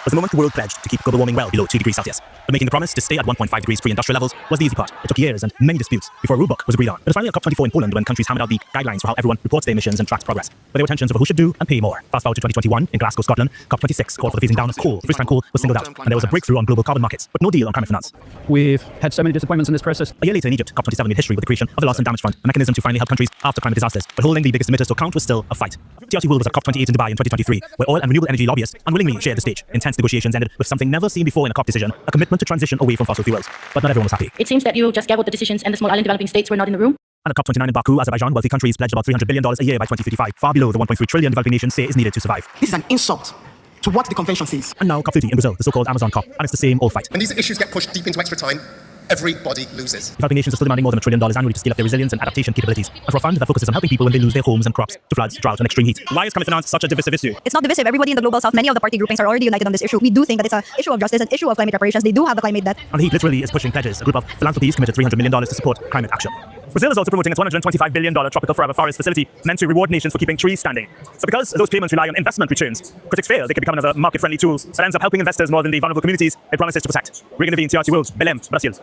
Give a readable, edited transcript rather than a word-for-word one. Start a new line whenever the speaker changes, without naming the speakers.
was the moment the world pledged to keep global warming well below 2 degrees Celsius. But making the promise to stay at 1.5 degrees pre-industrial levels was the easy part. It took years and many disputes before a rulebook was agreed on. It was finally at cop24 in Poland when countries hammered out the guidelines for how everyone reports their emissions and tracks progress. But there were tensions over who should do and pay more. Fast forward to 2021 in Glasgow, Scotland, cop26 called for the phasing down of coal. The first time coal was singled out, and there was a breakthrough on global carbon markets, but no deal on climate finance.
We've had so many disappointments in this process.
A year later in Egypt, cop27 made history with the creation of the Loss and Damage Fund, a mechanism to finally help countries after climate disasters. But holding the biggest emitters to account was still a fight. TRT World was at cop28 in Dubai in 2023, where oil and renewable energy lobbyists unwillingly shared the stage. Intense negotiations ended with something never seen before in a COP decision, a commitment to transition away from fossil fuels. But not everyone was happy.
It seems that you just gaveled the decisions and the small island developing states were not in the room.
And at COP29 in Baku, Azerbaijan, wealthy countries pledged about $300 billion a year by 2055, far below the $1.3 trillion developing nations say is needed to survive.
This is an insult to what the convention says.
And now COP30 in Brazil, the so-called Amazon COP, and it's the same old fight.
When these issues get pushed deep into extra time, everybody loses.
Developing nations are still demanding more than $1 trillion annually to scale up their resilience and adaptation capabilities, and for a fund that focuses on helping people when they lose their homes and crops to floods, drought, and extreme heat. Why is climate finance such a divisive issue?
It's not divisive. Everybody in the global south, many of the party groupings are already united on this issue. We do think that it's an issue of justice, an issue of climate reparations. They do have the climate debt.
And the heat literally is pushing pledges. A group of philanthropies committed $300 million to support climate action. Brazil is also promoting its $125 billion tropical forever forest facility meant to reward nations for keeping trees standing. So because those payments rely on investment returns, critics feel they could become another market-friendly tool that ends up helping investors more than the vulnerable communities it promises to protect. We're going to be in TRT World, Belém, Brazil.